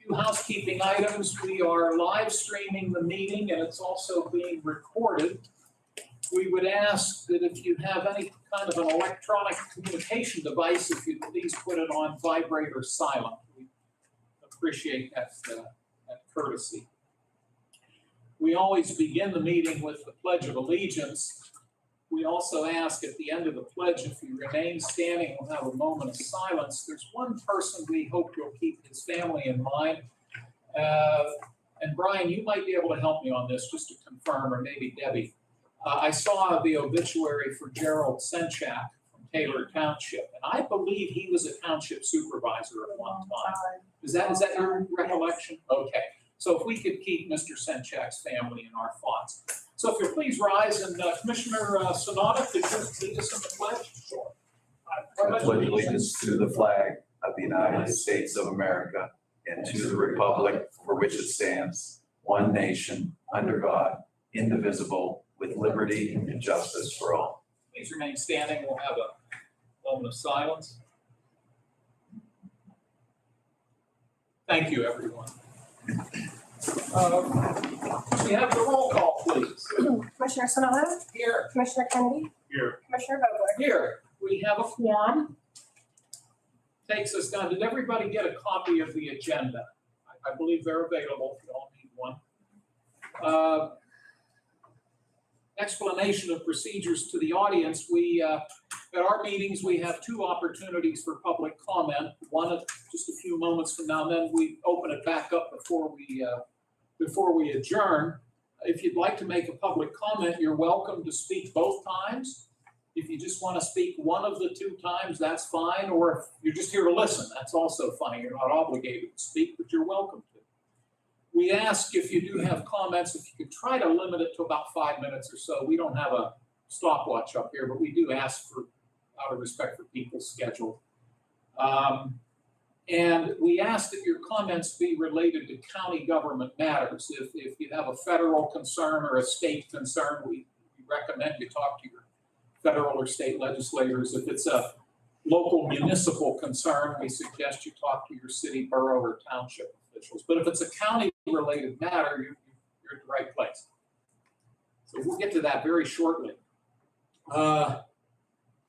Few housekeeping items. We are live streaming the meeting and it's also being recorded. We would ask that if you have any kind of an electronic communication device, if you please put it on vibrate or silent. We appreciate that courtesy. We always begin the meeting with the Pledge of Allegiance. We also ask at the end of the pledge, if you remain standing, we'll have a moment of silence. There's one person we hope you'll keep his family in mind. And Brian, you might be able to help me on this just to confirm, or maybe Debbie. I saw the obituary for Gerald Senchak from Taylor Township, and I believe he was a township supervisor at one time. Is that your recollection? Okay. So if we could keep Mr. Senchak's family in our thoughts. So if you'll please rise, and Commissioner Sonata, could you lead us in the pledge? Sure. I pledge allegiance to the flag of the United States of America and to the republic for which it stands, one nation, under God, indivisible, with liberty and justice for all. Please remain standing. We'll have a moment of silence. Thank you, everyone. We have the roll call, please. Commissioner Sonata? Here. Commissioner Kennedy? Here. Commissioner Vogler? Here. We have a quorum. Takes us down. Did everybody get a copy of the agenda? I believe they're available if you all need one. Explanation of procedures to the audience. We, at our meetings, we have two opportunities for public comment. One at just a few moments from now, and then we open it back up before we adjourn. If you'd like to make a public comment, you're welcome to speak both times. If you just want to speak one of the two times, that's fine. Or if you're just here to listen, that's also fine. You're not obligated to speak, but you're welcome to. We ask if you do have comments, if you could try to limit it to about 5 minutes or so. We don't have a stopwatch up here, but we do ask for, out of respect for people's schedule. And we ask that your comments be related to county government matters. If you have a federal concern or a state concern, we recommend you talk to your federal or state legislators. If it's a local municipal concern, we suggest you talk to your city, borough, or township officials. But if it's a county-related matter, you're at the right place. So we'll get to that very shortly.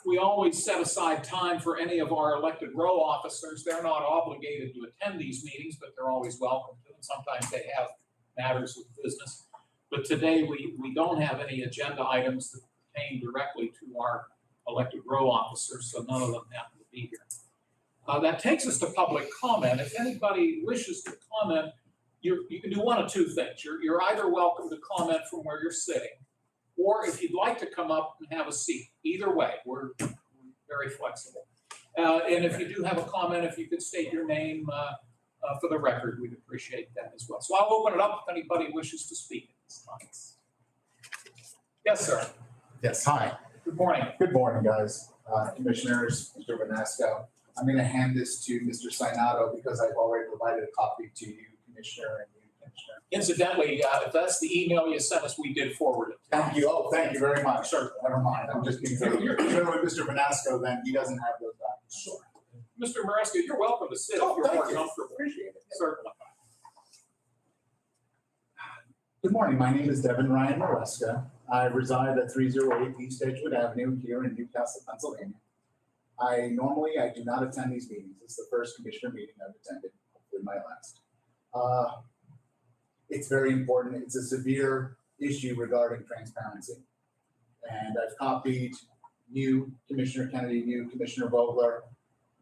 We always set aside time for any of our elected row officers. They're not obligated to attend these meetings, but they're always welcome to them. Sometimes they have matters of business. But today we don't have any agenda items that pertain directly to our elected row officers, so none of them happen to be here. That takes us to public comment. If anybody wishes to comment, you can do one of two things. You're either welcome to comment from where you're sitting, or if you'd like to come up and have a seat. Either way, we're very flexible. And if you do have a comment, if you could state your name for the record, we'd appreciate that as well. So I'll open it up if anybody wishes to speak at this time. Yes, sir. Yes, hi. Good morning. Good morning, guys. Commissioners, Mr. Vanasco. I'm going to hand this to Mr. Sinato because I've already provided a copy to you, Commissioner, and you, Commissioner. Incidentally, if that's the email you sent us, we did forward it. Thank you. Oh, thank you very much. Sure. Never mind. I'm just being very with Mr. Vanasco, then he doesn't have those documents. Sure. Mr. Maresca, you're welcome to sit if you're more comfortable. Appreciate it. Certainly. Good morning. My name is Devin Ryan Maresca. I reside at 308 East Edgewood Avenue here in Newcastle, Pennsylvania. I do not attend these meetings. It's the first commissioner meeting I've attended, hopefully my last. It's very important. It's a severe issue regarding transparency. And I've copied you, Commissioner Kennedy, you, Commissioner Vogler,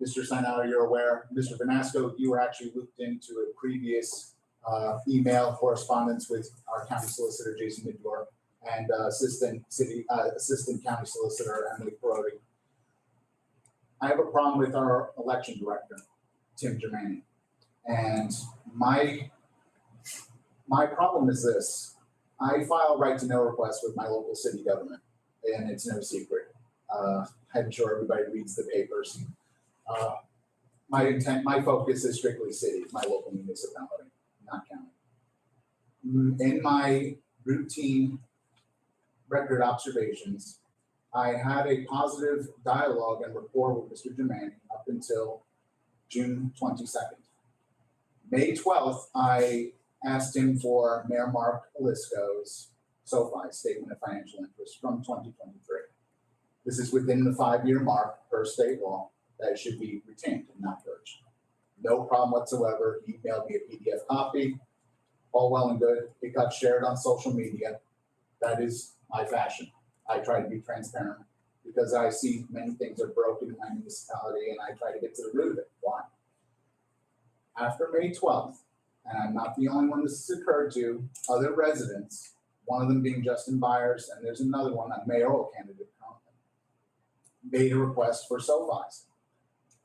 Mr. Sinato, you're aware. Mr. Vanasco, you were actually looped into a previous email correspondence with our county solicitor, Jason Midor, and assistant county solicitor, Emily Perotti. I have a problem with our election director, Tim Germani. And my problem is this. I file right to know requests with my local city government, and it's no secret. I'm sure everybody reads the papers. My focus is strictly city, my local municipality, not county. In my routine record observations, I had a positive dialogue and rapport with Mr. Germani up until June 22nd. May 12th, I asked him for Mayor Mark Olisco's SoFi Statement of Financial Interest from 2023. This is within the 5-year mark per state law that it should be retained and not purged. No problem whatsoever. He emailed me a PDF copy. All well and good. It got shared on social media. That is my fashion. I try to be transparent because I see many things are broken in my municipality and I try to get to the root of it. Why? After May 12th, and I'm not the only one this has occurred to, other residents, one of them being Justin Byers, and there's another one, a mayoral candidate currently, made a request for SoFis.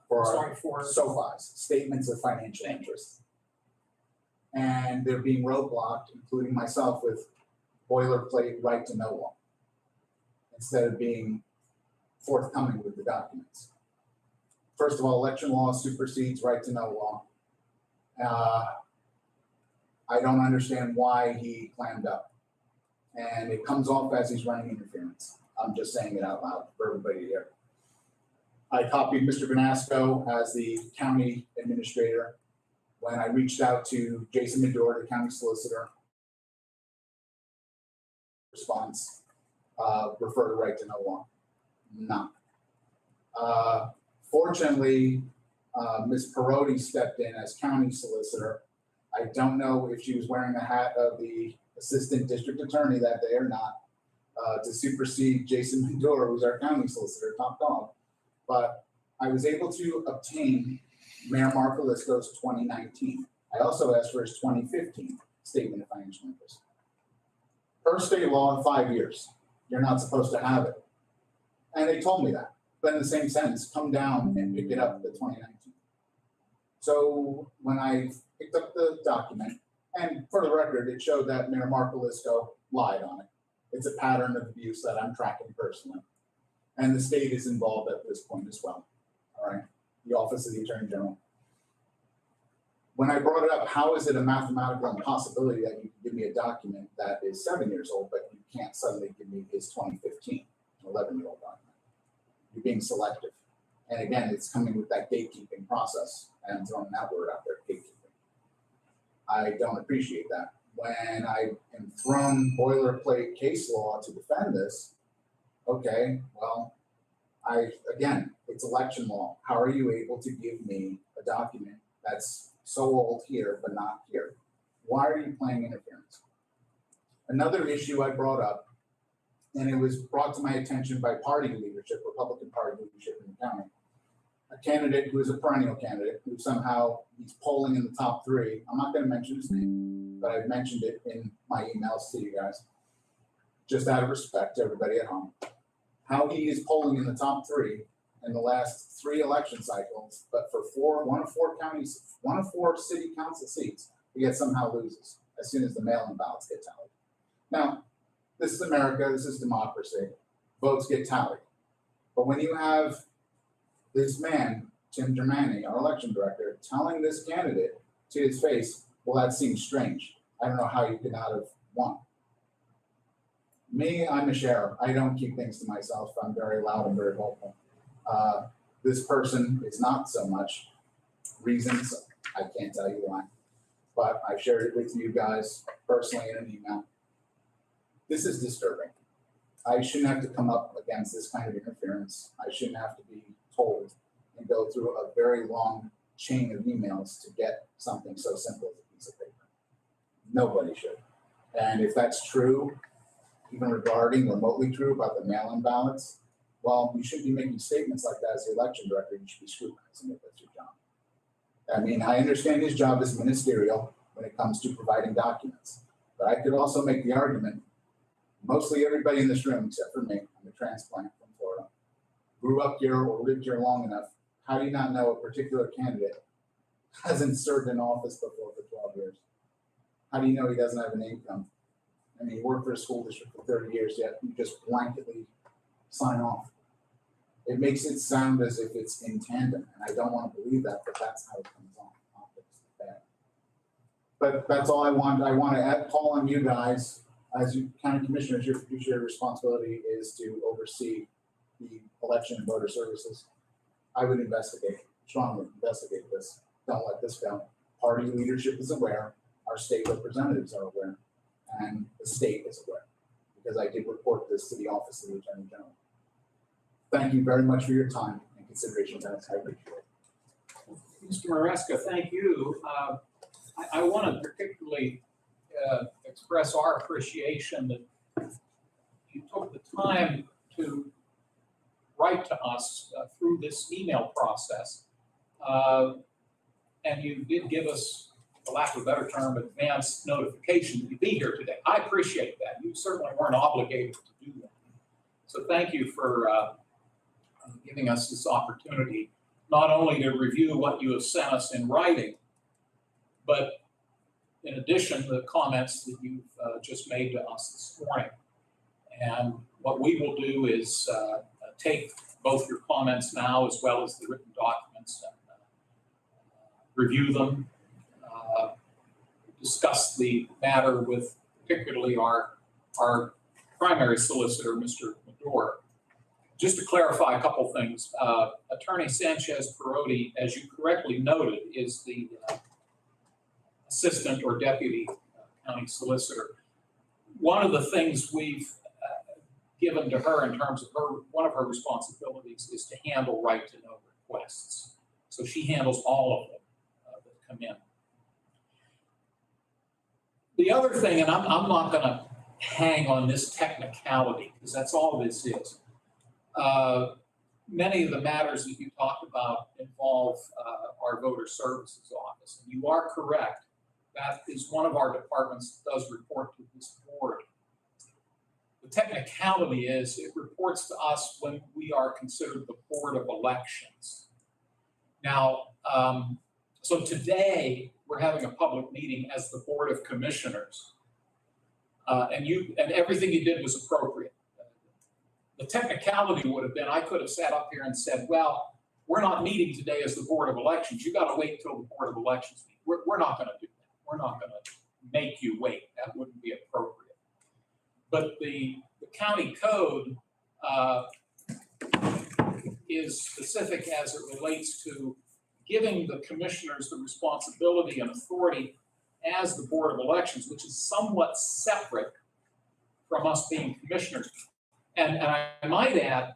Sorry, for SoFis, statements of financial interest. And they're being roadblocked, including myself, with boilerplate right to know law, instead of being forthcoming with the documents. First of all, election law supersedes right to know law. I don't understand why he clammed up. And it comes off as he's running interference. I'm just saying it out loud for everybody to hear. I copied Mr. Vanasco as the county administrator when I reached out to Jason Medor, the county solicitor. Response, refer to right to know law. None. Fortunately, Ms. Perotti stepped in as county solicitor. I don't know if she was wearing the hat of the assistant district attorney that day or not, to supersede Jason Medor, who's our county solicitor, top dog. But I was able to obtain Mayor Mark Olisco's 2019. I also asked for his 2015 statement of financial interest. Per state law, in 5 years, you're not supposed to have it. And they told me that. But in the same sense, come down and pick it up, the 2019. So when I picked up the document, and for the record, it showed that Mayor Mark Olisco lied on it. It's a pattern of abuse that I'm tracking personally. And the state is involved at this point as well. All right, the Office of the Attorney General. When I brought it up, how is it a mathematical impossibility that you can give me a document that is 7 years old, but you can't suddenly give me his 2015, 11-year-old document? You're being selective. And again, it's coming with that gatekeeping process. And I'm throwing that word out there, gatekeeping. I don't appreciate that. When I am thrown boilerplate case law to defend this, okay, well, again, it's election law. How are you able to give me a document that's so old here, but not here? Why are you playing interference? Another issue I brought up, and it was brought to my attention by party leadership, Republican Party leadership in the county, a candidate who is a perennial candidate, who somehow he's polling in the top 3. I'm not going to mention his name, but I've mentioned it in my emails to you guys, just out of respect to everybody at home. How he is polling in the top 3 in the last 3 election cycles, but for one of four city council seats, he yet somehow loses as soon as the mail-in ballots get tallied. Now, this is America, this is democracy. Votes get tallied. But when you have this man, Tim Germani, our election director, telling this candidate to his face, well, that seems strange. I don't know how you could not have won. Me, I'm a sheriff. I don't keep things to myself. I'm very loud and very vocal. This person is not so much. Reasons, I can't tell you why. But I've shared it with you guys personally in an email. This is disturbing. I shouldn't have to come up against this kind of interference. I shouldn't have to be told and go through a very long chain of emails to get something so simple as a piece of paper. Nobody should. And if that's true, even regarding remotely true about the mail-in ballots, well, you shouldn't be making statements like that as the election director. You should be scrutinizing if that's your job. I mean, I understand his job is ministerial when it comes to providing documents, but I could also make the argument, mostly everybody in this room, except for me, I'm a transplant from Florida, grew up here or lived here long enough. How do you not know a particular candidate hasn't served in office before for 12 years? How do you know he doesn't have an income? I mean, he worked for a school district for 30 years, yet you just blanketly sign off. It makes it sound as if it's in tandem, and I don't want to believe that, but that's how it comes on. But that's all I want. I want to call on you guys, as you county commissioners, your fiduciary responsibility is to oversee the election and voter services. I would investigate, strongly investigate this. Don't let this go. party leadership is aware, our state representatives are aware, and the state is aware, because I did report this to the Office of the Attorney General. Thank you very much for your time and consideration, Dennis. I appreciate it. Mr. Maresca, thank you. I want to particularly express our appreciation that you took the time to write to us through this email process. And you did give us, for lack of a better term, advance notification that you'd be here today. I appreciate that. You certainly weren't obligated to do that. So thank you for giving us this opportunity, not only to review what you have sent us in writing, but in addition, the comments that you've just made to us this morning. And what we will do is take both your comments now as well as the written documents and review them, discuss the matter with particularly our primary solicitor, Mr. Medor. Just to clarify a couple things, Attorney Sanchez Perotti, as you correctly noted, is the assistant or deputy county solicitor. One of the things we've given to her in terms of one of her responsibilities is to handle right to know requests. So she handles all of them that come in. The other thing, and I'm not going to hang on this technicality because that's all this is. Many of the matters that you talked about involve our voter services office. And you are correct. That is one of our departments that does report to this board. The technicality is it reports to us when we are considered the Board of Elections. Now, so today we're having a public meeting as the Board of Commissioners, and everything you did was appropriate. The technicality would have been I could have sat up here and said, well, we're not meeting today as the Board of Elections. You got to wait till the Board of Elections meet. We're not going to do that. We're not going to make you wait. That wouldn't be appropriate. But the county code is specific as it relates to giving the commissioners the responsibility and authority as the Board of Elections, which is somewhat separate from us being commissioners. And I might add,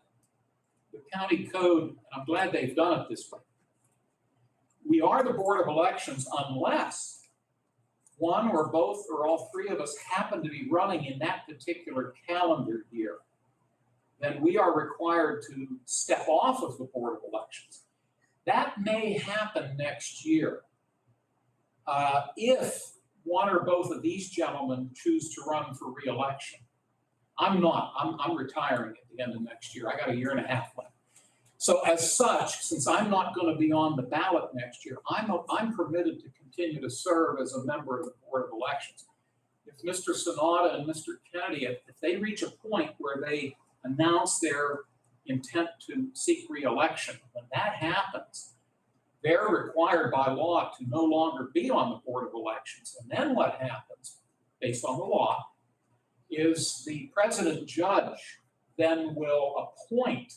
the county code, and I'm glad they've done it this way, we are the Board of Elections unless one or both or all three of us happen to be running in that particular calendar year. Then we are required to step off of the Board of Elections. That may happen next year if one or both of these gentlemen choose to run for re-election. I'm not. I'm retiring at the end of next year. I got a year and a half left. So as such, since I'm not going to be on the ballot next year, I'm permitted to continue to serve as a member of the Board of Elections. If Mr. Sonata and Mr. Kennedy, if they reach a point where they announce their intent to seek re-election, when that happens, they're required by law to no longer be on the Board of Elections. And then what happens, based on the law, is the president judge then will appoint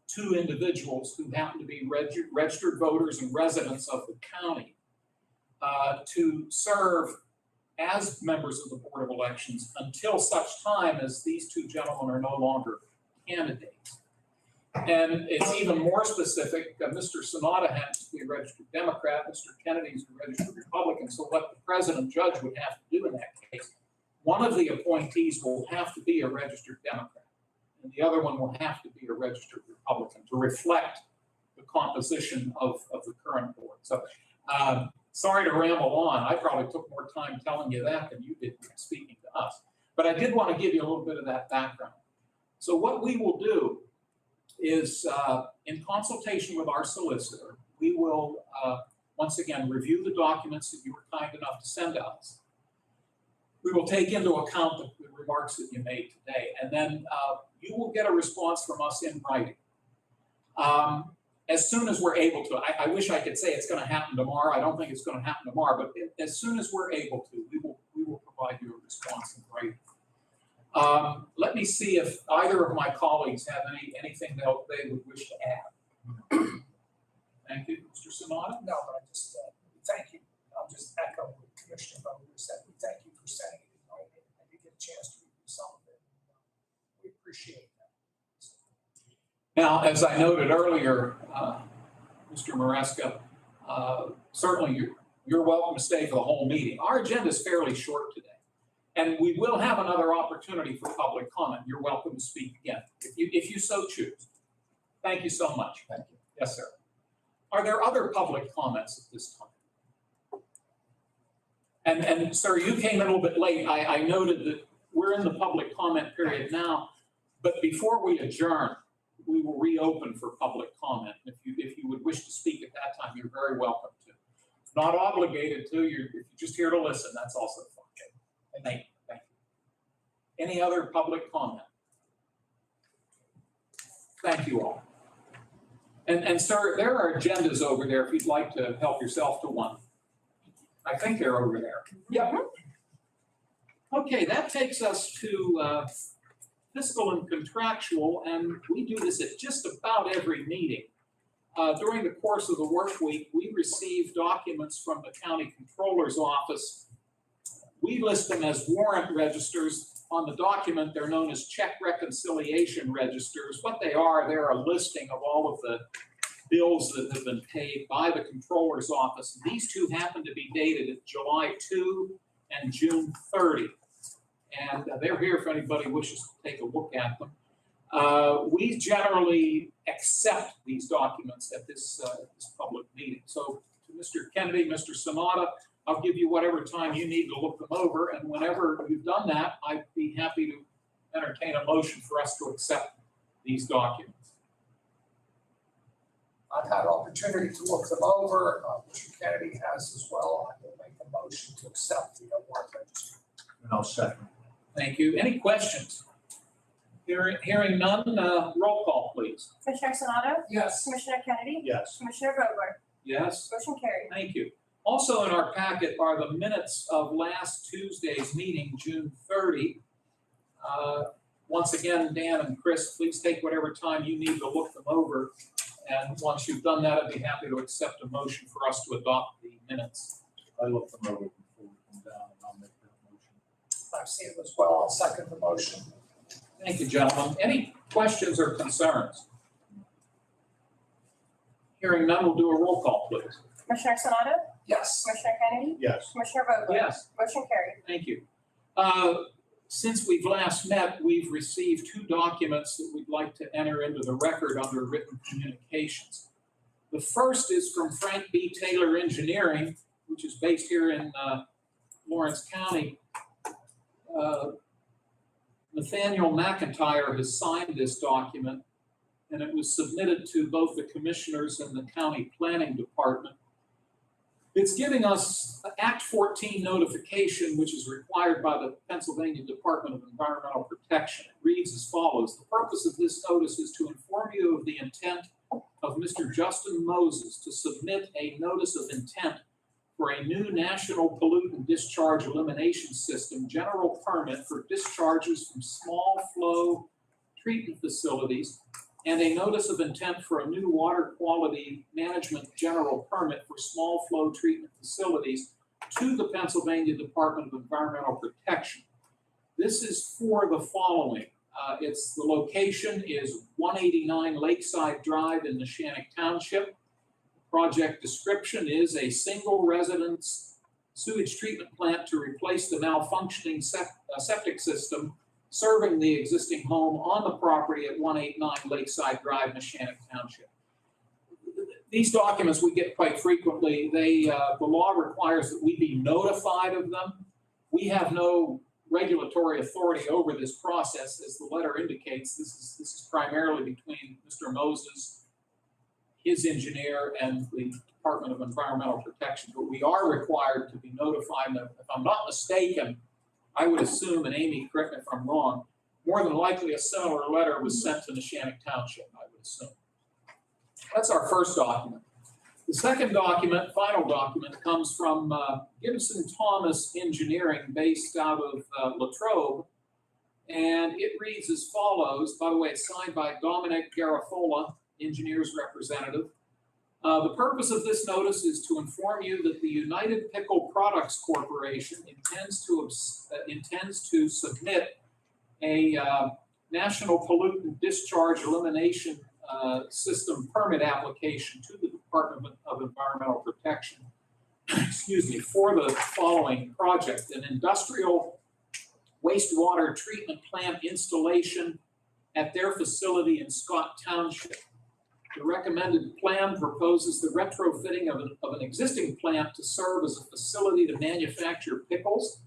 two individuals who happen to be registered voters and residents of the county to serve as members of the Board of Elections until such time as these two gentlemen are no longer candidates. And it's even more specific. Mr. Sonata happens to be a registered Democrat. Mr. Kennedy is a registered Republican. So what the president judge would have to do in that case, one of the appointees will have to be a registered Democrat, and the other one will have to be a registered Republican to reflect the composition of the current board. So sorry to ramble on. I probably took more time telling you that than you did speaking to us. But I did want to give you a little bit of that background. So what we will do is, in consultation with our solicitor, we will once again review the documents that you were kind enough to send to us. We will take into account the remarks that you made today, and then you will get a response from us in writing. As soon as we're able to. I wish I could say it's going to happen tomorrow. I don't think it's going to happen tomorrow, but as soon as we're able to, we will provide you a response in writing. Let me see if either of my colleagues have anything they would wish to add. Thank you, Mr. Sonata. No, but I just, thank you. Now, as I noted earlier, Mr. Maresca, certainly you're welcome to stay for the whole meeting. Our agenda is fairly short today, and we will have another opportunity for public comment. You're welcome to speak again, if you so choose. Thank you so much. Thank you. Yes, sir. Are there other public comments at this time? And sir, you came in a little bit late. I noted that we're in the public comment period now, but before we adjourn, we will reopen for public comment. If you would wish to speak at that time, you're very welcome to. Not obligated to, if you're just here to listen, that's also fine. Thank you. Any other public comment? Thank you all. And sir, there are agendas over there if you'd like to help yourself to one. I think they're over there. Yep. Okay, that takes us to fiscal and contractual, and we do this at just about every meeting. During the course of the work week, we receive documents from the county controller's office. We list them as warrant registers. On the document, they're known as check reconciliation registers. What they are, they're a listing of all of the bills that have been paid by the controller's office. These two happen to be dated at July 2 and June 30. And they're here if anybody wishes to take a look at them. We generally accept these documents at this public meeting. So to Mr. Kennedy, Mr. Sonata, I'll give you whatever time you need to look them over. And whenever you've done that, I'd be happy to entertain a motion for us to accept these documents. I've had opportunity to look them over. Mr. Kennedy has as well. I will make a motion to accept the warrant registry. And I'll second. Thank you. Any questions? Hearing none, roll call, please. Commissioner Sonato? Yes. Commissioner Kennedy? Yes. Commissioner Vogler? Yes? Motion carried. Thank you. Also in our packet are the minutes of last Tuesday's meeting, June 30. Once again, Dan and Chris, please take whatever time you need to look them over. And once you've done that, I'd be happy to accept a motion for us to adopt the minutes. I looked them over before we come down, and I'll make that motion. I've seen them as well. I'll second the motion. Thank you, gentlemen. Any questions or concerns? Hearing none, we'll do a roll call, please. Commissioner Sonato? Yes. Commissioner Kennedy? Yes. Commissioner Vogler? Yes. Motion carried. Thank you. Since we've last met, we've received two documents that we'd like to enter into the record under written communications. The first is from Frank B. Taylor Engineering, which is based here in Lawrence County. Nathaniel McIntyre has signed this document, and it was submitted to both the commissioners and the county planning department. It's giving us Act 14 notification, which is required by the Pennsylvania Department of Environmental Protection. It reads as follows. The purpose of this notice is to inform you of the intent of Mr. Justin Moses to submit a notice of intent for a new national pollutant discharge elimination system general permit for discharges from small flow treatment facilities and a notice of intent for a new water quality management general permit for small flow treatment facilities to the Pennsylvania Department of Environmental Protection. This is for the following. The location is 189 Lakeside Drive in Neshannock Township. Project description is a single residence sewage treatment plant to replace the malfunctioning septic system serving the existing home on the property at 189 Lakeside Drive, Neshannock Township. These documents we get quite frequently. The law requires that we be notified of them. We have no regulatory authority over this process. As the letter indicates, this is primarily between Mr. Moses, his engineer, and the Department of Environmental Protection. But we are required to be notified. And if I'm not mistaken, I would assume, and Amy, correct me if I'm wrong, more than likely a similar letter was sent to Neshannock Township, I would assume. That's our first document. The second document, final document, comes from Gibson Thomas Engineering based out of Latrobe. And it reads as follows. By the way, it's signed by Dominic Garafola, engineer's representative. The purpose of this notice is to inform you that the United Pickle Products Corporation intends to submit a national pollutant discharge elimination system permit application to the Department of Environmental Protection, excuse me, for the following project: an industrial wastewater treatment plant installation at their facility in Scott Township. The recommended plan proposes the retrofitting of an existing plant to serve as a facility to manufacture pickles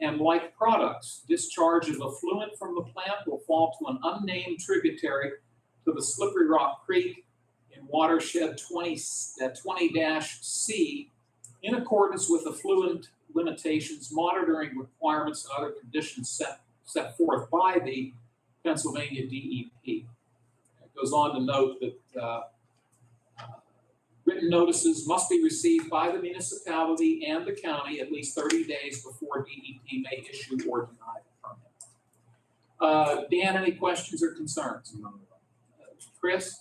and like products. Discharge of effluent from the plant will fall to an unnamed tributary to the Slippery Rock Creek in watershed 20-C in accordance with effluent limitations, monitoring requirements, and other conditions set forth by the Pennsylvania DEP. It goes on to note that written notices must be received by the municipality and the county at least 30 days before DEP may issue or deny the permit. Dan, any questions or concerns? Chris?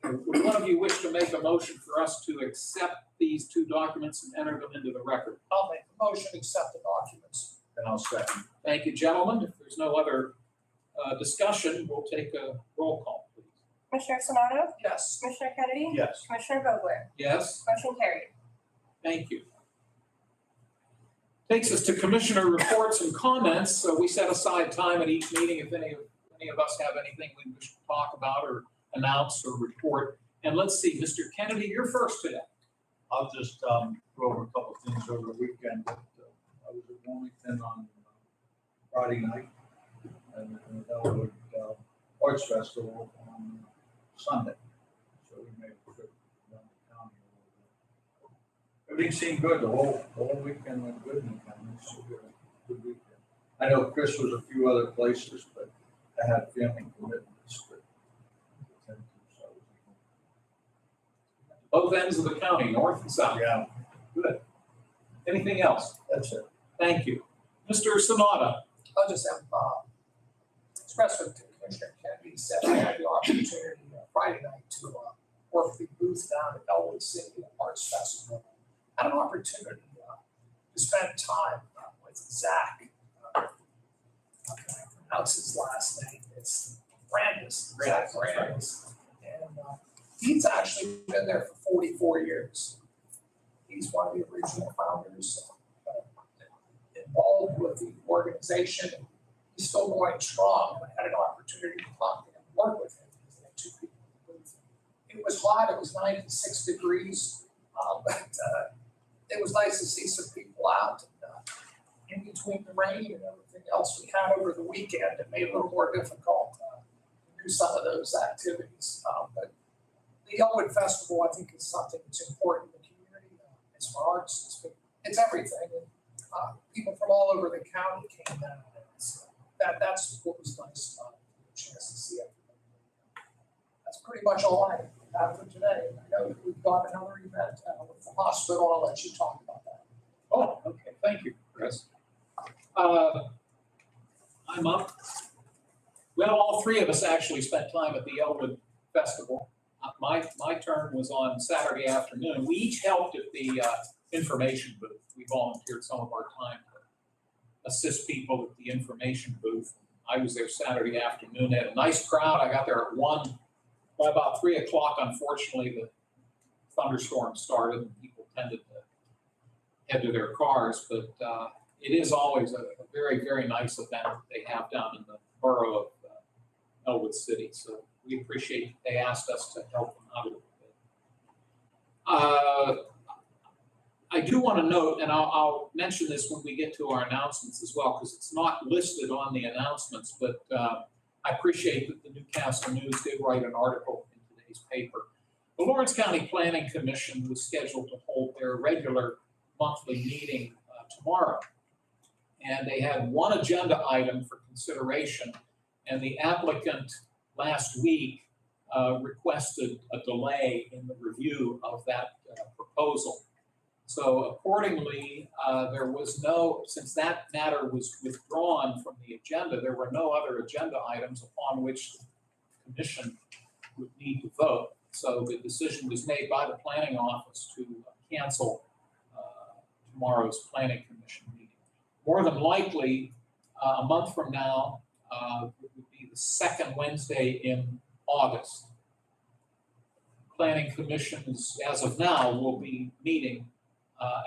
Would one of you wish to make a motion for us to accept these two documents and enter them into the record? I'll make the motion, accept the documents. And I'll second. Thank you, gentlemen. If there's no other discussion, we'll take a roll call, please. Commissioner Sonato? Yes. Commissioner Kennedy? Yes. Commissioner Vogler? Yes? Motion carried. Thank you. Takes us to commissioner reports and comments. So we set aside time at each meeting if any of us have anything we wish to talk about or announce or report. And let's see, Mr. Kennedy, you're first today. I'll just go over a couple of things over the weekend. I was at Wilmington on Friday night and the Elwood Arts Festival on Sunday. So we made a trip around the county a little bit. Everything seemed good. The whole weekend went good in the county. So good weekend. I know Chris was a few other places, but I had family commitments. Both ends of the county, north and south. Yeah, Good. Anything else? that's it. Thank you. Mr. Sonata. I'll just have express with Commissioner Kennedy said I had the opportunity Friday night to work the booth down at Elwood City Arts Festival. Had an opportunity to spend time with Zach. How can I pronounce his last name? It's Brandis. Zach Brandis. And he's actually been there for 44 years. He's one of the original founders, involved with the organization. He's still going strong. I had an opportunity to talk to him, work with him. Two people in the booth. It was hot. It was 96 degrees, but it was nice to see some people out. And, in between the rain and everything else we had over the weekend, it made it a little more difficult to do some of those activities. But the Elwood Festival, I think, is something that's important in the community. It's for arts, it's everything. And, people from all over the county came down. That's what was nice about it, the chance to see everybody. That's pretty much all I have for today. I know that we've got another event with the hospital. I'll let you talk about that. Oh, okay. Thank you, Chris. I'm up. Well, all three of us actually spent time at the Elwood Festival. My turn was on Saturday afternoon. We each helped at the information booth. We volunteered some of our time to assist people at the information booth. I was there Saturday afternoon. They had a nice crowd. I got there at 1. By about 3 o'clock, unfortunately, the thunderstorm started and people tended to head to their cars. But it is always a very, very nice event that they have down in the borough of Elwood City. So we appreciate that they asked us to help them out a little bit. I do want to note, and I'll mention this when we get to our announcements as well, because it's not listed on the announcements, but I appreciate that the Newcastle News did write an article in today's paper. The Lawrence County Planning Commission was scheduled to hold their regular monthly meeting tomorrow. And they had one agenda item for consideration, and the applicant last week requested a delay in the review of that proposal. So accordingly, there was no, since that matter was withdrawn from the agenda, there were no other agenda items upon which the commission would need to vote. So the decision was made by the planning office to cancel tomorrow's planning commission meeting. More than likely, a month from now, it would be the second Wednesday in August. Planning Commission is, as of now, will be meeting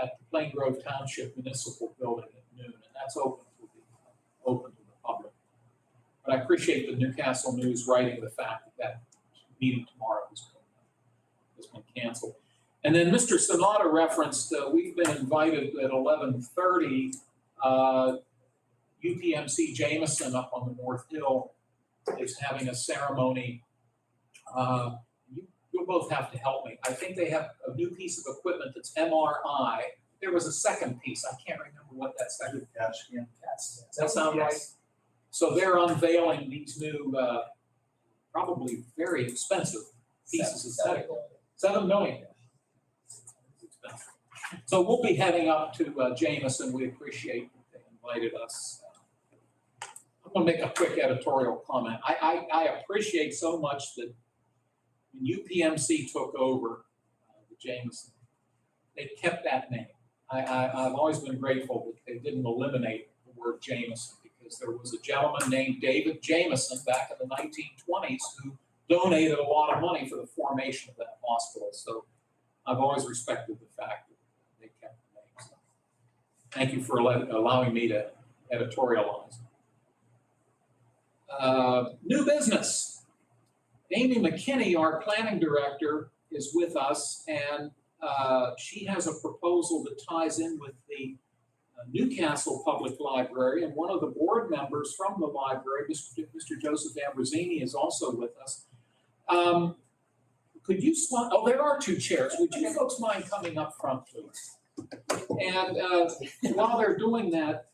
at the Plain Grove Township Municipal Building at noon, and that's open to the public. But I appreciate the Newcastle News writing the fact that meeting tomorrow has been canceled. And then Mr. Sonata referenced, we've been invited at 11:30, UPMC Jameson up on the North Hill is having a ceremony. You'll both have to help me. I think they have a new piece of equipment that's MRI. There was a second piece. I can't remember what that second. CAT scan. Does that sound right? So they're unveiling these new, probably very expensive pieces of tech. $7 million. So we'll be heading up to Jameson. We appreciate that they invited us. I'm going to make a quick editorial comment. I appreciate so much that when UPMC took over the Jameson, they kept that name. I've always been grateful that they didn't eliminate the word Jameson, because there was a gentleman named David Jameson back in the 1920s who donated a lot of money for the formation of that hospital. So I've always respected the fact that they kept the name. So thank you for allowing me to editorialize. New business. Amy McKinney, our planning director, is with us, and she has a proposal that ties in with the Newcastle Public Library, and one of the board members from the library, Mr. Joseph Ambrosini, is also with us. Could you there are two chairs. Would you folks mind coming up front, please? And while they're doing that,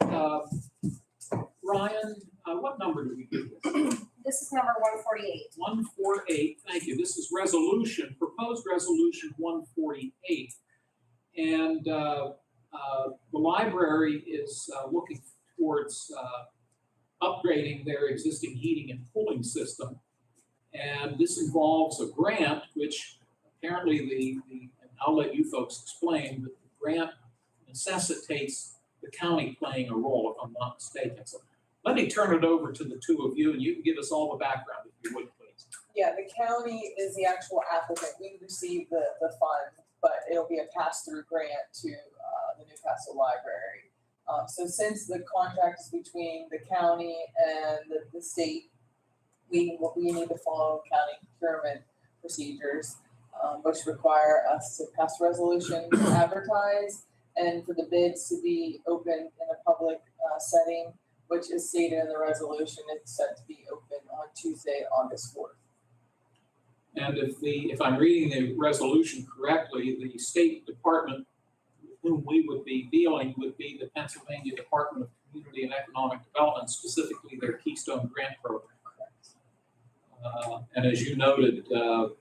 Ryan, what number do we give this? This is number 148. 148, thank you. This is proposed resolution 148. And the library is looking towards upgrading their existing heating and cooling system. And this involves a grant, which apparently and I'll let you folks explain, but the grant necessitates the county playing a role, if I'm not mistaken. So let me turn it over to the two of you, and you can give us all the background, if you would, please. Yeah, the county is the actual applicant. We receive the fund, but it'll be a pass-through grant to the Newcastle Library. So since the contract is between the county and the state, we need to follow county procurement procedures, which require us to pass a resolution, advertise, and for the bids to be open in a public setting, which is stated in the resolution. It's set to be open on Tuesday, August 4th. And if I'm reading the resolution correctly, the State Department with whom we would be dealing would be the Pennsylvania Department of Community and Economic Development, specifically their Keystone Grant Program. And as you noted, the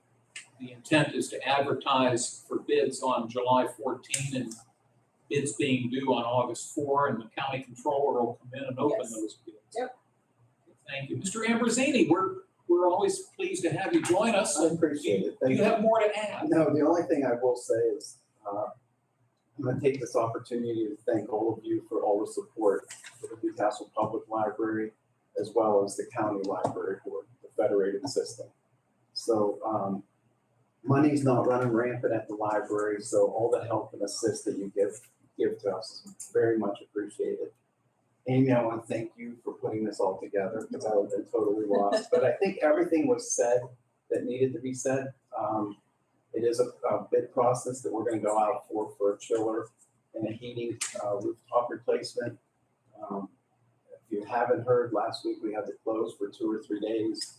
intent is to advertise for bids on July 14 and bids being due on August 4, and the county controller will come in and open those bids. Yep. Thank you. Mr. Ambrosini, we're always pleased to have you join us. I appreciate it. Thank Do you have more to add? No, the only thing I will say is I'm going to take this opportunity to thank all of you for all the support for the Newcastle Public Library, as well as the county library board, the federated system. So money's not running rampant at the library, so all the help and assist that you give to us is very much appreciated. Amy, I want to thank you for putting this all together, because I would have been totally lost. But I think everything was said that needed to be said. It is a bid process that we're going to go out for a chiller and a heating rooftop replacement. If you haven't heard, last week we had to close for 2 or 3 days.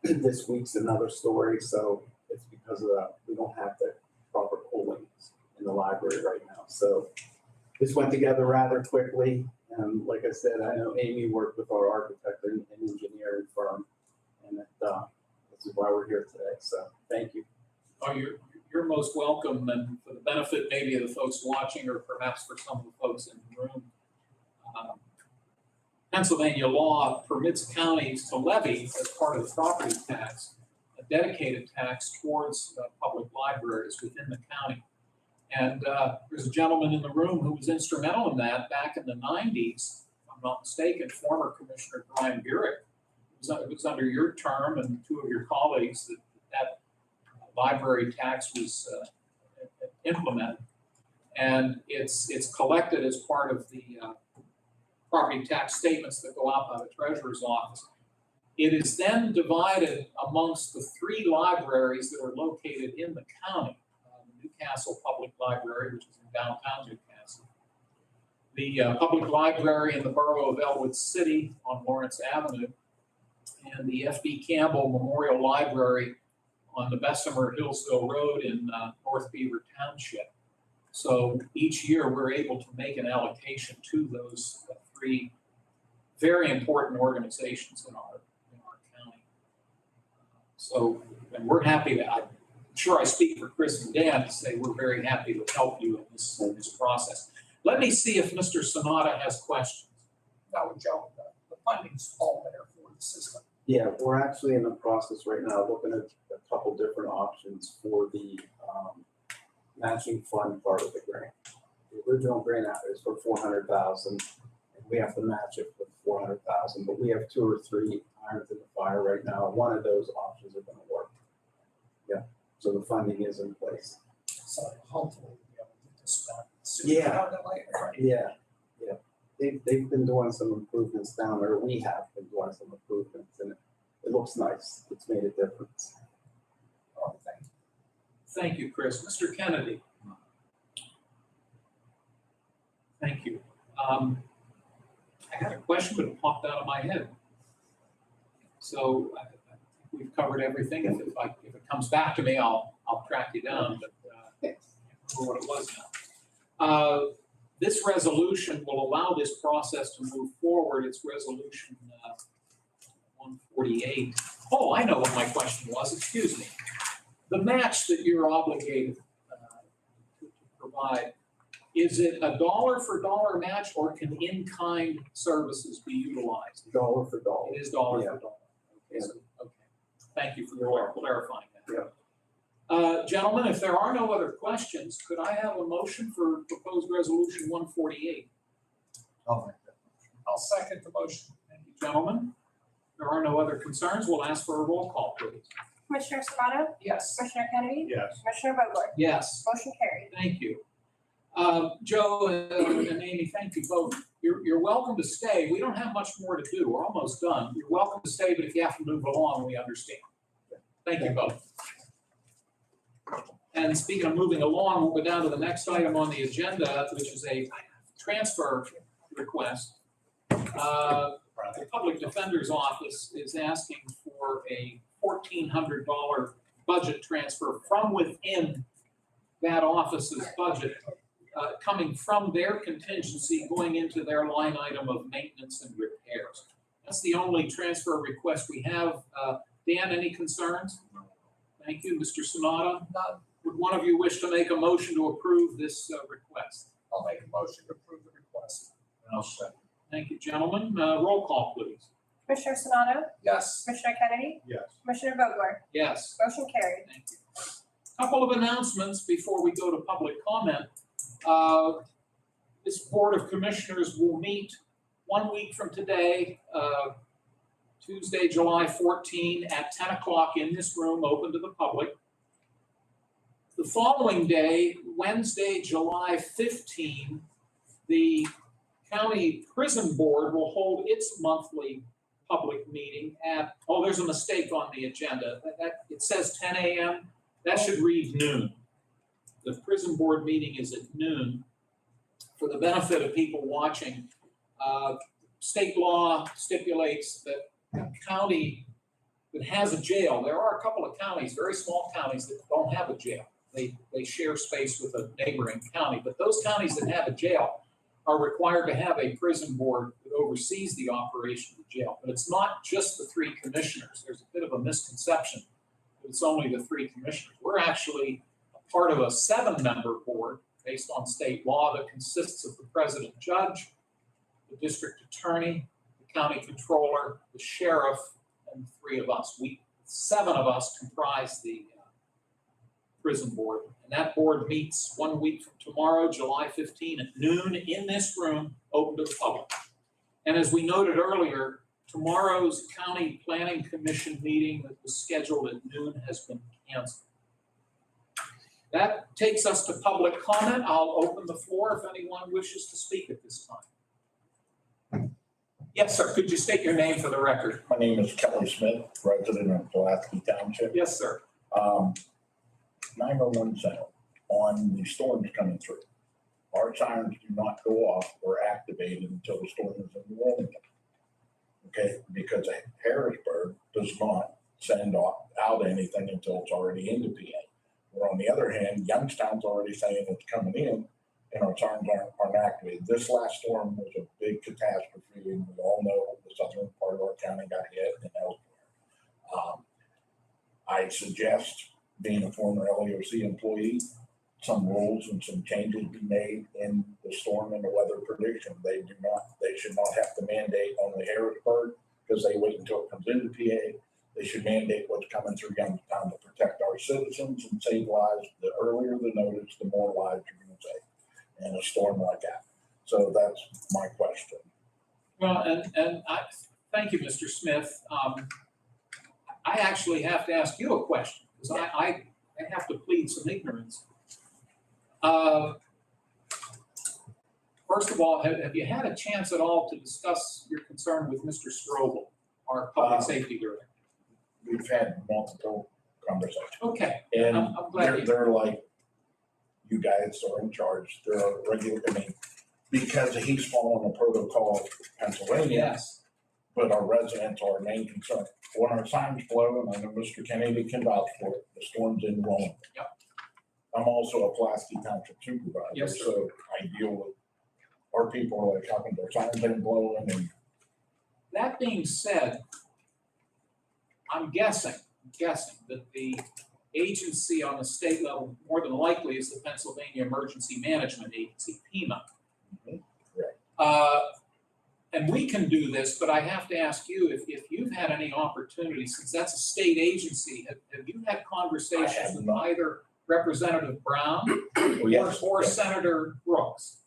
This week's another story, so it's because of we don't have the proper cooling in the library right now. So this went together rather quickly, and like I said, I know Amy worked with our architect and engineering firm, and this is why we're here today. So thank you. Oh, you're most welcome, and for the benefit maybe of the folks watching, or perhaps for some of the folks in the room, Pennsylvania law permits counties to levy, as part of the property tax, a dedicated tax towards public libraries within the county. And there's a gentleman in the room who was instrumental in that back in the 90s, if I'm not mistaken, former Commissioner Brian Burek. It was under your term and two of your colleagues that library tax was implemented. And it's collected as part of the property tax statements that go out by the treasurer's office. It is then divided amongst the 3 libraries that are located in the county. The Newcastle Public Library, which is in downtown Newcastle. The Public Library in the borough of Elwood City on Lawrence Avenue. And the F.B. Campbell Memorial Library on the Bessemer Hillsville Road in North Beaver Township. So each year, we're able to make an allocation to those 3 very important organizations in our county. So, and we're happy to, I'm sure I speak for Chris and Dan to say we're very happy to help you in this process. Let me see if Mr. Sonata has questions. No, Joe, the funding's all there for the system. Yeah, we're actually in the process right now looking at a couple different options for the matching fund part of the grant. The original grant out is for 400,000, and we have to match it with 400,000. But we have 2 or 3 irons in the fire right now. One of those options are going to work. Yeah, so the funding is in place. So hopefully we'll be able to get this done Yeah. sooner rather than later. Yeah. They've been doing some improvements down there. We have been doing some improvements, and it looks nice. It's made a difference. Oh, thank you. Thank you, Chris. Mr. Kennedy. Thank you. I had a question, but it popped out of my head. So I think we've covered everything. If it comes back to me, I'll track you down, but I can't remember what it was now. This resolution will allow this process to move forward. It's resolution 148. Oh, I know what my question was. Excuse me. The match that you're obligated to provide, is it a dollar for dollar match, or can in-kind services be utilized? Dollar for dollar. It is dollar Yeah. for dollar. Okay, Yeah. so, okay. Thank you for clarifying that. Yeah. Gentlemen, if there are no other questions, could I have a motion for proposed resolution 148? I'll make that. I'll second the motion. Thank you, gentlemen. There are no other concerns. We'll ask for a roll call, please. Commissioner Sonato? Yes. Commissioner Kennedy? Yes. Commissioner Vogler? Yes. Motion carried. Thank you. Joe and Amy, thank you both. You're welcome to stay. We don't have much more to do. We're almost done. You're welcome to stay, but if you have to move along, we understand. Thank you both. And speaking of moving along, we'll go down to the next item on the agenda, which is a transfer request. The Public Defender's Office is asking for a $1,400 budget transfer from within that office's budget, coming from their contingency going into their line item of maintenance and repairs. That's the only transfer request we have. Dan, any concerns? Thank you. Mr. Sonata? None. Would one of you wish to make a motion to approve this request? I'll make a motion to approve the request. And I'll second. Thank you, gentlemen. Roll call, please. Commissioner Sonato? Yes. Commissioner Kennedy? Yes. Commissioner Vogler? Yes. Motion carried. Thank you. Couple of announcements before we go to public comment. This Board of Commissioners will meet 1 week from today, Tuesday, July 14 at 10 o'clock in this room, open to the public. The following day, Wednesday, July 15, the County Prison Board will hold its monthly public meeting at, oh, there's a mistake on the agenda. It says 10 a.m. That should read noon. The prison board meeting is at noon. For the benefit of people watching, state law stipulates that a county that has a jail, there are a couple of counties, very small counties, that don't have a jail. They share space with a neighboring county, but those counties that have a jail are required to have a prison board that oversees the operation of the jail. But it's not just the 3 commissioners. There's a bit of a misconception that it's only the 3 commissioners. We're actually a part of a 7-member board based on state law that consists of the president judge, the district attorney, the county controller, the sheriff, and 3 of us. 7 of us comprise the prison board. And that board meets 1 week from tomorrow, July 15 at noon in this room, open to the public. And as we noted earlier, tomorrow's County Planning Commission meeting that was scheduled at noon has been canceled. That takes us to public comment. I'll open the floor if anyone wishes to speak at this time. Yes, sir. Could you state your name for the record? My name is Kelly Smith, resident of Pulaski Township. Yes, sir. 911 center on the storms coming through. Our sirens do not go off or activated until the storm is in Wilmington. Okay, because Harrisburg does not send out anything until it's already into PA. Where on the other hand, Youngstown's already saying it's coming in and our sirens aren't activated. This last storm was a big catastrophe, and we all know the southern part of our county got hit and elsewhere. I suggest, being a former LEOC employee, some rules and some changes be made in the storm and the weather prediction. They should not have to mandate only Harrisburg because they wait until it comes into PA. They should mandate what's coming through Youngstown to protect our citizens and save lives. The earlier the notice, the more lives you're going to save in a storm like that. So that's my question. Well, and I, thank you, Mr. Smith. I actually have to ask you a question because I have to plead some ignorance. First of all, have you had a chance at all to discuss your concern with Mr. Strobel, our public safety director? We've had multiple conversations. Okay, And I'm glad they're like, you guys are in charge. They're a regular, I mean, because he's following the protocol of Pennsylvania, yes. but our residents are our main concern. When our signs blow, and I know Mr. Kennedy can vouch for it, the storm's in Wilmington. Yep. I'm also a Pulaski Township supervisor, Yes, sir. so I deal with our people are like, how come their signs ain't blowing? And That being said, I'm guessing that the agency on the state level, more than likely, is the Pennsylvania Emergency Management Agency, PEMA. Correct. And we can do this, but I have to ask you if you've had any opportunity, since that's a state agency, have you had conversations with not. either Representative Brown Yes, or yes. Senator Brooks?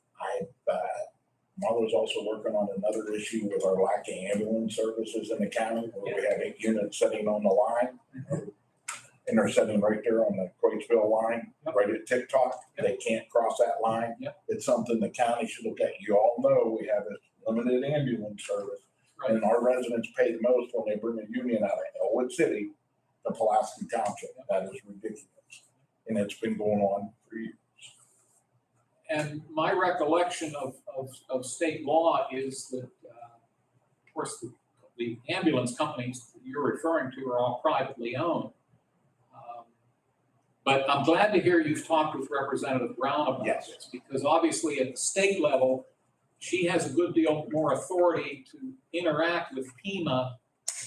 Mother's also working on another issue with our lacking ambulance services in the county, where we have 8 units sitting on the line. And they're sitting right there on the Coatesville line, Yep. right at TikTok. Yep. They can't cross that line. Yep. It's something the county should look at. You all know we have a limited ambulance service. Right. And our residents pay the most when they bring a union out of Elwood City to Pulaski Township. That is ridiculous. And it's been going on for years. And my recollection of state law is that, of course, the ambulance companies that you're referring to are all privately owned. But I'm glad to hear you've talked with Representative Brown about Yes. this, because obviously at the state level, she has a good deal more authority to interact with PEMA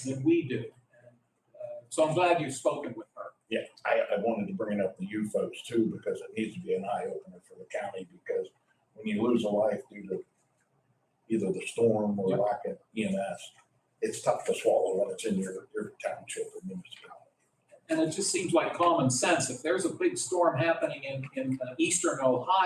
than we do. And, so I'm glad you've spoken with her. Yeah, I wanted to bring it up to you folks too, because it needs to be an eye opener for the county, because when you lose a life due to either the storm or Yep. lack of EMS, it's tough to swallow when it's in your township or municipality. And it just seems like common sense. If there's a big storm happening in eastern Ohio,